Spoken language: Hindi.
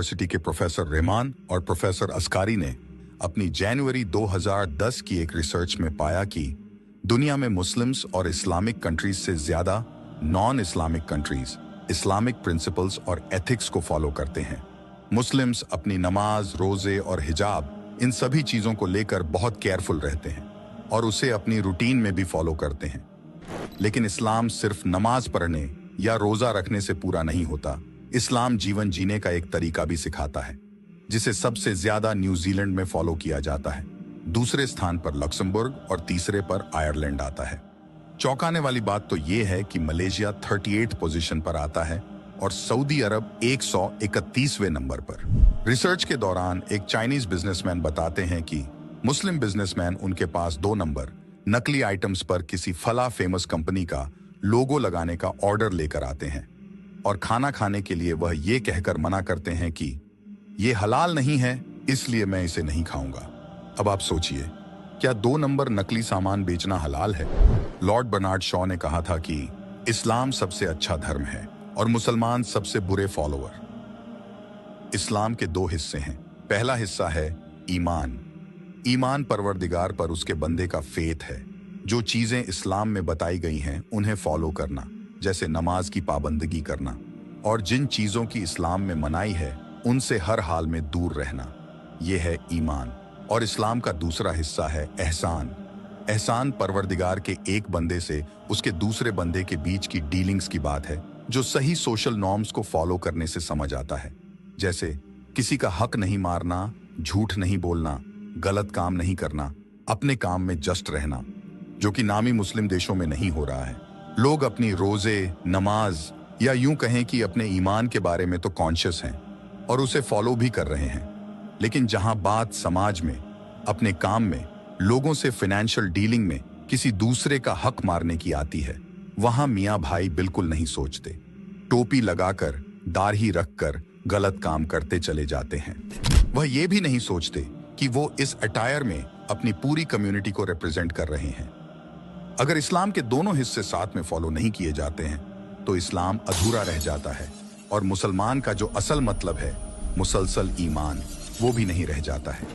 यूनिवर्सिटी के प्रोफेसर रहमान और प्रोफेसर अस्कारी ने अपनी जनवरी 2010 की एक रिसर्च में पाया कि दुनिया में मुस्लिम्स और इस्लामिक कंट्रीज से ज्यादा non Islamic countries Islamic principles और एथिक्स को फॉलो करते हैं। मुस्लिम्स अपनी नमाज, रोजे और हिजाब इन सभी चीजों को लेकर बहुत केयरफुल रहते हैं और उसे अपनी रूटीन में भी फॉलो करते हैं। लेकिन इस्लाम सिर्फ नमाज पढ़ने या रोजा रखने से पूरा नहीं होता। इस्लाम जीवन जीने का एक तरीका भी सिखाता है, जिसे सबसे ज्यादा न्यूजीलैंड में फॉलो किया जाता है। दूसरे स्थान पर लक्समबर्ग और तीसरे पर आयरलैंड आता है। चौंकाने वाली बात तो यह है कि मलेशिया 38 पोजीशन पर आता है और सऊदी अरब 131वें नंबर पर। रिसर्च के दौरान एक चाइनीज बिजनेसमैन बताते हैं कि मुस्लिम बिजनेसमैन उनके पास 2 नंबर नकली आइटम्स पर किसी फला फेमस कंपनी का लोगो लगाने का ऑर्डर लेकर आते हैं और खाना खाने के लिए वह ये कहकर मना करते हैं कि ये हलाल नहीं है, इसलिए मैं इसे नहीं खाऊंगा। अब आप सोचिए, क्या 2 नंबर नकली सामान बेचना हलाल है? लॉर्ड बर्नार्ड शॉ ने कहा था कि इस्लाम सबसे अच्छा धर्म है और मुसलमान सबसे बुरे फॉलोअर। इस्लाम के 2 हिस्से हैं। पहला हिस्सा है ईमान। ईमान परवरदिगार पर उसके बंदे का फेथ है। जो चीजें इस्लाम में बताई गई हैं उन्हें फॉलो करना, जैसे नमाज की पाबंदगी करना, और जिन चीजों की इस्लाम में मनाही है उनसे हर हाल में दूर रहना। यह है ईमान। और इस्लाम का दूसरा हिस्सा है एहसान। एहसान परवरदिगार के एक बंदे से उसके दूसरे बंदे के बीच की डीलिंग्स की बात है, जो सही सोशल नॉर्म्स को फॉलो करने से समझ आता है, जैसे किसी का हक नहीं मारना, झूठ नहीं बोलना, गलत काम नहीं करना, अपने काम में जस्ट रहना, जो कि नामी मुस्लिम देशों में नहीं हो रहा है। लोग अपनी रोजे, नमाज या यूं कहें कि अपने ईमान के बारे में तो कॉन्शियस हैं और उसे फॉलो भी कर रहे हैं, लेकिन जहां बात समाज में, अपने काम में, लोगों से फाइनेंशियल डीलिंग में किसी दूसरे का हक मारने की आती है, वहां मियां भाई बिल्कुल नहीं सोचते। टोपी लगाकर, दाढ़ी रखकर गलत काम करते चले जाते हैं। वह ये भी नहीं सोचते कि वो इस अटायर में अपनी पूरी कम्युनिटी को रिप्रेजेंट कर रहे हैं। अगर इस्लाम के दोनों हिस्से साथ में फॉलो नहीं किए जाते हैं तो इस्लाम अधूरा रह जाता है और मुसलमान का जो असल मतलब है, मुसलसल ईमान, वो भी नहीं रह जाता है।